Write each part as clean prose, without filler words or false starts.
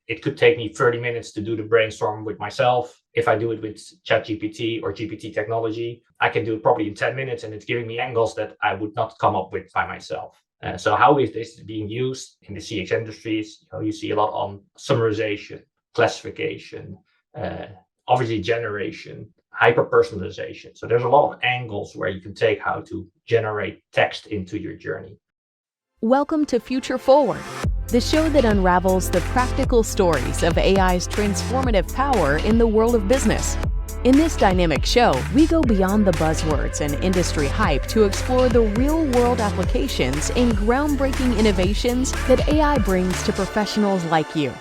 It could take me 30 minutes to do the brainstorm with myself. If I do it with ChatGPT or GPT technology, I can do it probably in 10 minutes, and it's giving me angles that I would not come up with by myself. So how is this being used in the CX industries? You see a lot on summarization, classification, obviously generation, hyper personalization. So there's a lot of angles where you can take how to generate text into your journey. Welcome to Future Forward, the show that unravels the practical stories of AI's transformative power in the world of business. In this dynamic show, we go beyond the buzzwords and industry hype to explore the real-world applications and groundbreaking innovations that AI brings to professionals like you.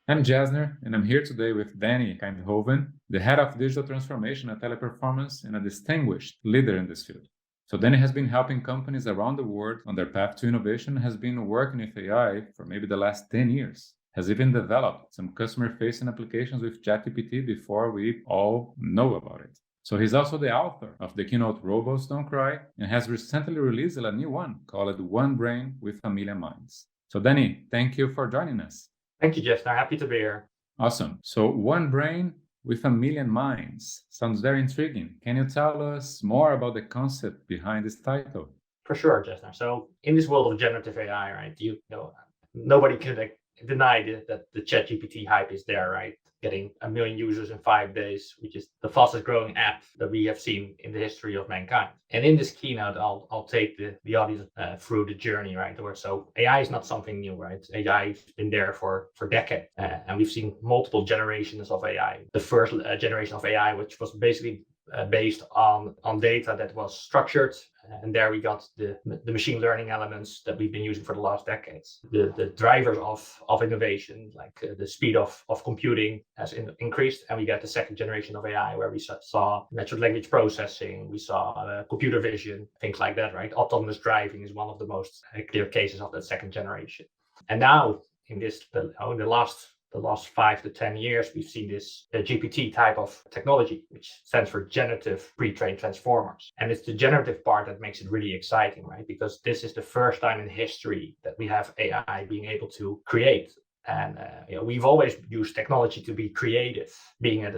I'm Jasner, and I'm here today with Danny Kuivenhoven, the head of digital transformation at Teleperformance and a distinguished leader in this field. So Danny has been helping companies around the world on their path to innovation, has been working with AI for maybe the last 10 years, has even developed some customer-facing applications with ChatGPT before we all know about it. So he's also the author of the keynote Robots Don't Cry and has recently released a new one called One Brain with a Million Minds. So Danny, thank you for joining us. Thank you, Jester. Happy to be here. Awesome. So one brain with a million minds. Sounds very intriguing. Can you tell us more about the concept behind this title? For sure, Jester. So in this world of generative AI, right, nobody can deny that the ChatGPT hype is there, right? Getting 1 million users in 5 days, which is the fastest growing app that we have seen in the history of mankind. And in this keynote, I'll take the audience through the journey, right? So AI is not something new, right? AI has been there for decades, and we've seen multiple generations of AI. The first generation of AI, which was basically based on data that was structured, and there we got the machine learning elements that we've been using for the last decades. The drivers of innovation, like the speed of computing, has increased, and we got the second generation of AI where we saw natural language processing, we saw computer vision, things like that, right? Autonomous driving is one of the most clear cases of that second generation. And now in the last 5 to 10 years, we've seen this GPT type of technology, which stands for generative pre-trained transformers. And it's the generative part that makes it really exciting, right? Because this is the first time in history that we have AI being able to create. And we've always used technology to be creative, being an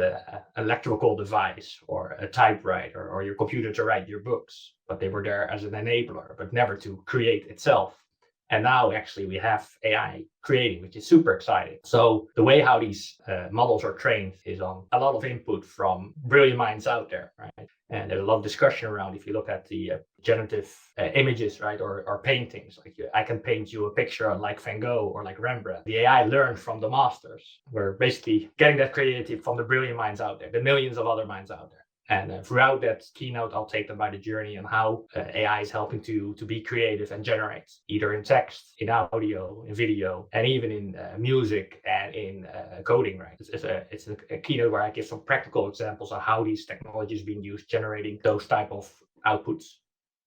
electrical device or a typewriter or your computer to write your books. But they were there as an enabler, but never to create itself. And now actually we have AI creating, which is super exciting. So the way how these models are trained is on a lot of input from brilliant minds out there, right? And there's a lot of discussion around, if you look at the generative images, right, or paintings, like I can paint you a picture like Van Gogh or like Rembrandt. The AI learned from the masters. We're basically getting that creativity from the brilliant minds out there, the millions of other minds out there. And throughout that keynote, I'll take them by the journey on how AI is helping to be creative and generate, either in text, in audio, in video, and even in music and in coding, right? It's a keynote where I give some practical examples of how these technologies being used, generating those type of outputs.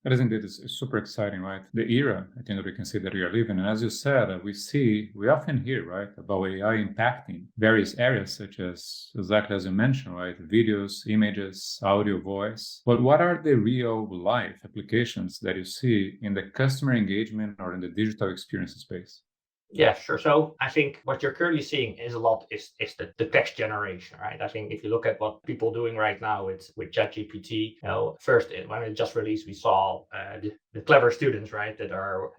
That is indeed super exciting, right? The era, I think that we can see that we are living. And as you said, we often hear, right, about AI impacting various areas, such as, exactly as you mentioned, right, videos, images, audio, voice. But what are the real life applications that you see in the customer engagement or in the digital experience space? Yeah, sure. So I think what you're currently seeing is the text generation, right? I think if you look at what people are doing right now with ChatGPT, first when it just released, we saw the clever students, right, that are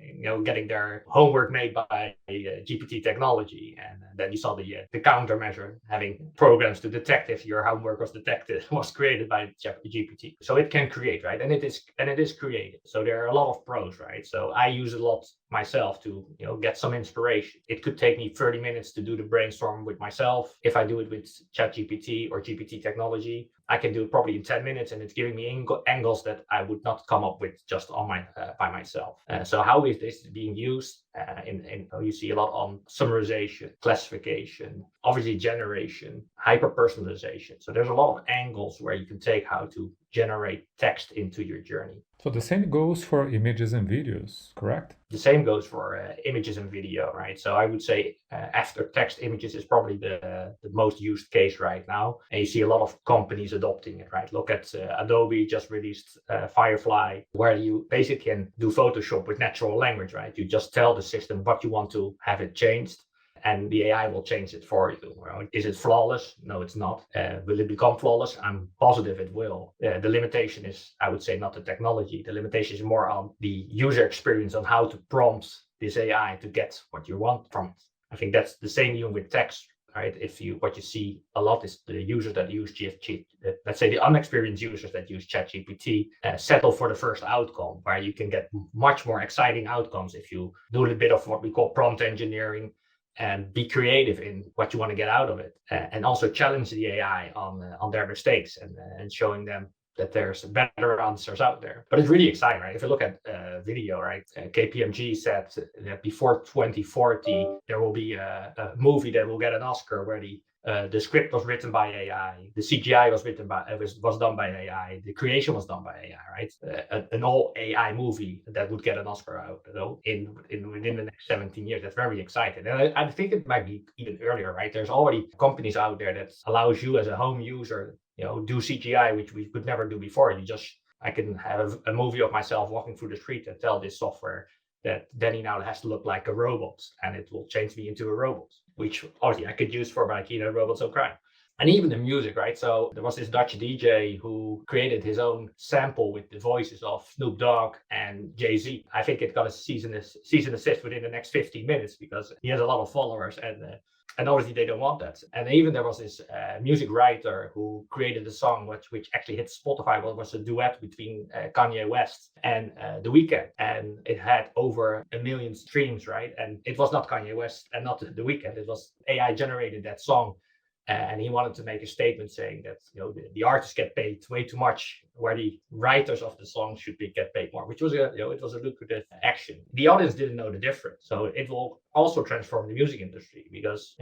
getting their homework made by GPT technology, and then you saw the countermeasure, having programs to detect if your homework was created by GPT. So it can create, right, and it is creative. So there are a lot of pros, right? So I use it a lot myself to get some inspiration. It could take me 30 minutes to do the brainstorm with myself. If I do it with ChatGPT or GPT technology, I can do it probably in 10 minutes, and it's giving me angles that I would not come up with just on by myself. So how is this being used? You see a lot on summarization, classification, obviously generation, hyper personalization. So there's a lot of angles where you can take how to generate text into your journey. So the same goes for images and videos, correct? The same goes for images and video, right? So I would say after text, images is probably the most used case right now. And you see a lot of companies adopting it, right? Look at Adobe just released Firefly, where you basically can do Photoshop with natural language, right? You just tell the system what you want to have it changed, and the AI will change it for you. Well, is it flawless? No, it's not. Will it become flawless? I'm positive it will. The limitation is, I would say, not the technology. The limitation is more on the user experience, on how to prompt this AI to get what you want from it. I think that's the same even with text, right? What you see a lot is the users that use GFG, let's say the unexperienced users that use ChatGPT, settle for the first outcome, where you can get much more exciting outcomes if you do a little bit of what we call prompt engineering and be creative in what you want to get out of it, and also challenge the AI on their mistakes and showing them that there's better answers out there. But it's really exciting, right? If you look at video, right? KPMG said that before 2040, there will be a movie that will get an Oscar where the script was written by AI, the CGI was done by AI, the creation was done by AI, right? An all AI movie that would get an Oscar out, within the next 17 years. That's very exciting, and I think it might be even earlier, right? There's already companies out there that allows you as a home user, do CGI, which we could never do before. I can have a movie of myself walking through the street and tell this software that Danny now has to look like a robot, and it will change me into a robot, which obviously I could use for my keynote Robots Don't Cry. And even the music, right? So there was this Dutch DJ who created his own sample with the voices of Snoop Dogg and Jay-Z. I think it got a cease and desist within the next 15 minutes because he has a lot of followers, and obviously they don't want that. And even there was this music writer who created a song which actually hit Spotify. What was a duet between Kanye West and The Weeknd, and it had over 1 million streams, right? And it was not Kanye West and not The Weeknd. It was AI generated that song. And he wanted to make a statement saying that the artists get paid way too much, where the writers of the song should get paid more, which was it was a lucrative action. The audience didn't know the difference, so it will also transform the music industry because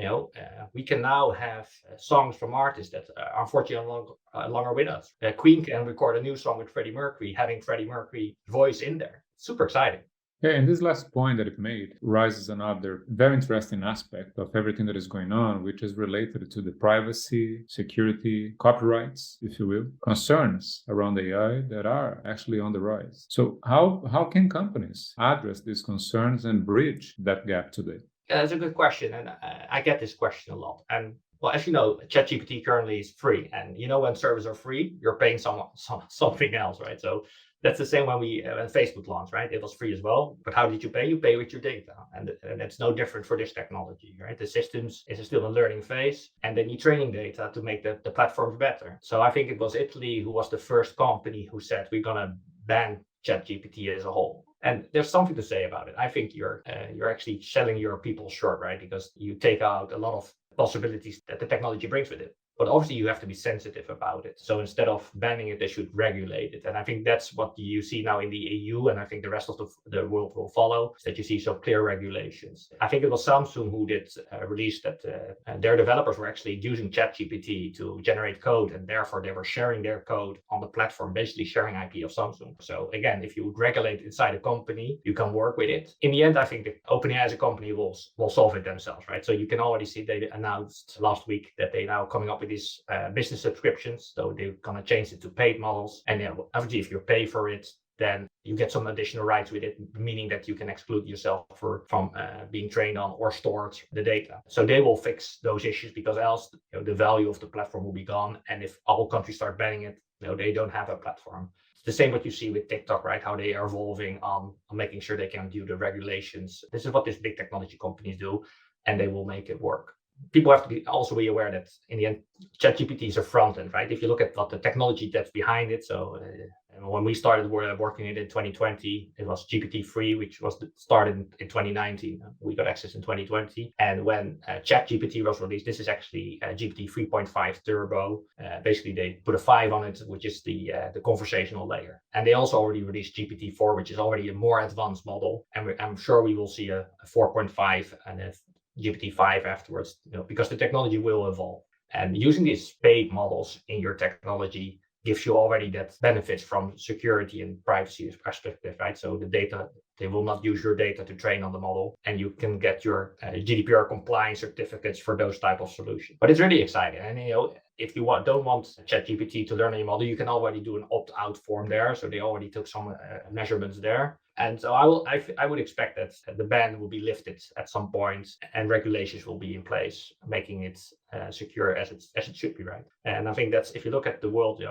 we can now have songs from artists that are unfortunately no longer with us. Queen can record a new song with Freddie Mercury, having Freddie Mercury's voice in there. Super exciting. Yeah, and this last point that it made raises another very interesting aspect of everything that is going on, which is related to the privacy, security, copyrights, if you will, concerns around AI that are actually on the rise. So how can companies address these concerns and bridge that gap today? Yeah, that's a good question, and I get this question a lot. And well, as you know, ChatGPT currently is free, and when servers are free, you're paying something else, right? So that's the same when Facebook launched, right? It was free as well. But how did you pay? You pay with your data. And it's no different for this technology, right? The systems is still a learning phase, and they need training data to make the platforms better. So I think it was Italy who was the first company who said, we're going to ban ChatGPT as a whole. And there's something to say about it. I think you're actually selling your people short, right? Because you take out a lot of possibilities that the technology brings with it. But obviously you have to be sensitive about it. So instead of banning it, they should regulate it. And I think that's what you see now in the EU, and I think the rest of the world will follow, is that you see some clear regulations. I think it was Samsung who did release that their developers were actually using ChatGPT to generate code, and therefore they were sharing their code on the platform, basically sharing IP of Samsung. So again, if you would regulate inside a company, you can work with it. In the end, I think that OpenAI as a company will solve it themselves, right? So you can already see they announced last week that they now coming up with these business subscriptions. So they're going to change it to paid models. And obviously, if you pay for it, then you get some additional rights with it, meaning that you can exclude yourself from being trained on or stored the data. So they will fix those issues, because else the value of the platform will be gone. And if all countries start banning it, they don't have a platform. It's the same what you see with TikTok, right? How they are evolving on making sure they can do the regulations. This is what these big technology companies do, and they will make it work. People have to also be aware that in the end, ChatGPT is a front end, right? If you look at what the technology that's behind it, so when we started working it in 2020, it was GPT-3, which was started in 2019. We got access in 2020. And when ChatGPT was released, this is actually GPT 3.5 Turbo. Basically, they put a 5 on it, which is the conversational layer. And they also already released GPT-4, which is already a more advanced model. And I'm sure we will see a 4.5 and a GPT-5 afterwards, because the technology will evolve. And using these paid models in your technology gives you already that benefits from security and privacy perspective, right? So the data, they will not use your data to train on the model, and you can get your GDPR compliance certificates for those type of solutions. But it's really exciting. And if you don't want ChatGPT to learn any model, you can already do an opt-out form there. So they already took some measurements there. And so I would expect that the ban will be lifted at some point and regulations will be in place, making it secure as it should be, right? And I think that's, if you look at the world,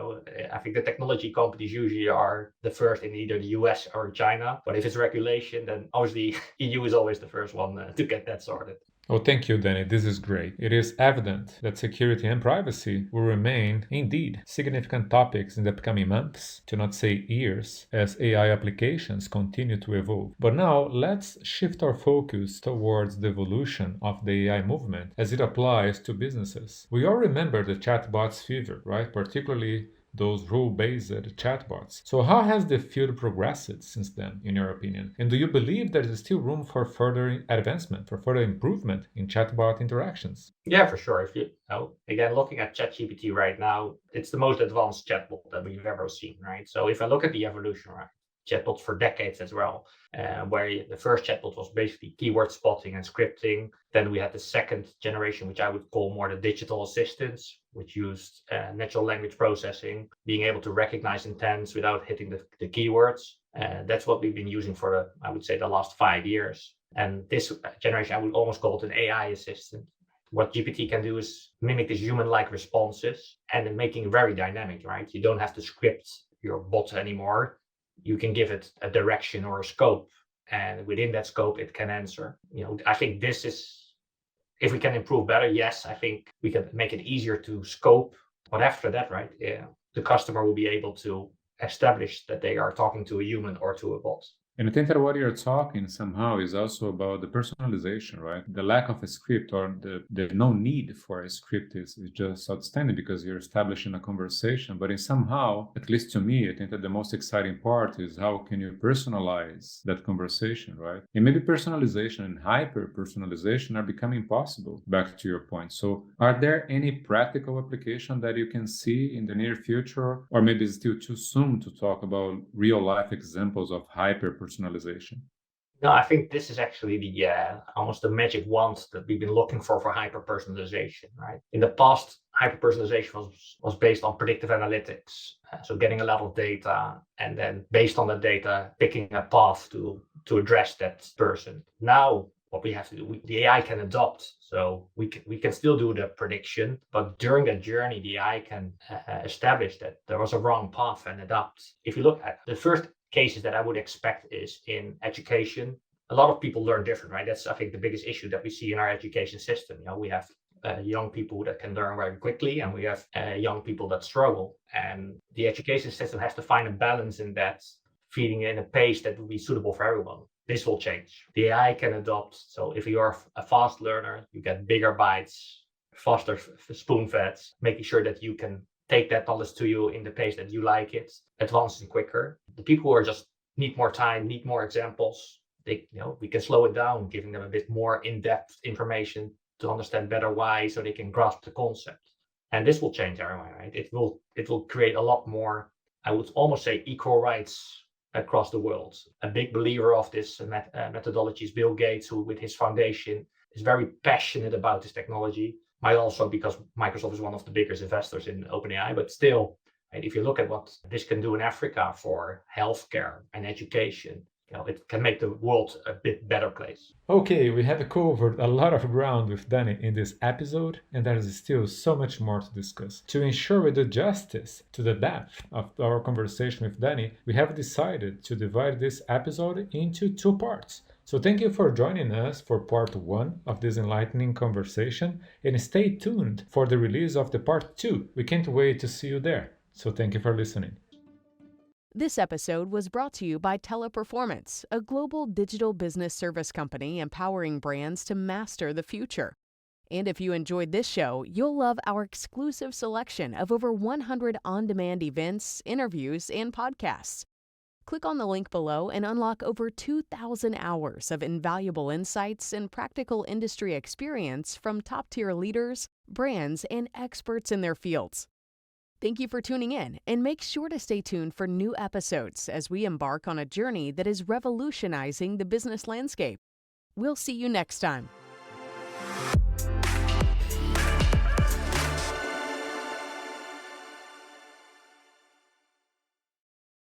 I think the technology companies usually are the first in either the US or China. But if it's regulation, then obviously EU is always the first one to get that sorted. Oh, thank you, Danny. This is great. It is evident that security and privacy will remain, indeed, significant topics in the upcoming months, to not say years, as AI applications continue to evolve. But now, let's shift our focus towards the evolution of the AI movement as it applies to businesses. We all remember the chatbots fever, right? Particularly those rule-based chatbots. So how has the field progressed since then, in your opinion? And do you believe there is still room for further advancement, for further improvement in chatbot interactions? Yeah, for sure. If you again, looking at ChatGPT right now, it's the most advanced chatbot that we've ever seen, right? So if I look at the evolution, right, chatbots for decades as well, where the first chatbot was basically keyword spotting and scripting. Then we had the second generation, which I would call more the digital assistants, which used natural language processing, being able to recognize intents without hitting the keywords. That's what we've been using for, I would say, the last 5 years. And this generation, I would almost call it an AI assistant. What GPT can do is mimic these human-like responses and then making it very dynamic, right? You don't have to script your bot anymore. You can give it a direction or a scope, and within that scope, it can answer. I think this is, if we can improve better, yes, I think we can make it easier to scope. But after that, right, the customer will be able to establish that they are talking to a human or to a bot. And I think that what you're talking somehow is also about the personalization, right? The lack of a script, or the no need for a script is just outstanding, because you're establishing a conversation. But in somehow, at least to me, I think that the most exciting part is how can you personalize that conversation, right? And maybe personalization and hyper-personalization are becoming possible, back to your point. So are there any practical application that you can see in the near future? Or maybe it's still too soon to talk about real-life examples of hyper-personalization? No, I think this is actually the almost the magic wand that we've been looking for hyper-personalization, right? In the past, hyper-personalization was based on predictive analytics. So getting a lot of data and then based on the data, picking a path to address that person. Now, what we have to do, the AI can adopt. So we can still do the prediction, but during that journey, the AI can establish that there was a wrong path and adapt. If you look at the first cases that I would expect is in education. A lot of people learn different, right? That's, I think, the biggest issue that we see in our education system. We have young people that can learn very quickly, and we have young people that struggle. And the education system has to find a balance in that, feeding in a pace that will be suitable for everyone. This will change. The AI can adopt. So if you are a fast learner, you get bigger bites, faster spoon-fed, making sure that you can take that knowledge to you in the pace that you like it, advancing quicker. The people who are just need more time, need more examples, we can slow it down, giving them a bit more in-depth information to understand better why, so they can grasp the concept. And this will change everyone, right? It will create a lot more, I would almost say, equal rights across the world. A big believer of this methodology is Bill Gates, who with his foundation is very passionate about this technology. Might also because Microsoft is one of the biggest investors in OpenAI, but still, right, if you look at what this can do in Africa for healthcare and education, it can make the world a bit better place. Okay, we have covered a lot of ground with Danny in this episode, and there is still so much more to discuss. To ensure we do justice to the depth of our conversation with Danny, we have decided to divide this episode into 2 parts. So thank you for joining us for part 1 of this enlightening conversation, and stay tuned for the release of the part 2. We can't wait to see you there. So thank you for listening. This episode was brought to you by Teleperformance, a global digital business service company empowering brands to master the future. And if you enjoyed this show, you'll love our exclusive selection of over 100 on-demand events, interviews, and podcasts. Click on the link below and unlock over 2,000 hours of invaluable insights and practical industry experience from top-tier leaders, brands, and experts in their fields. Thank you for tuning in, and make sure to stay tuned for new episodes as we embark on a journey that is revolutionizing the business landscape. We'll see you next time.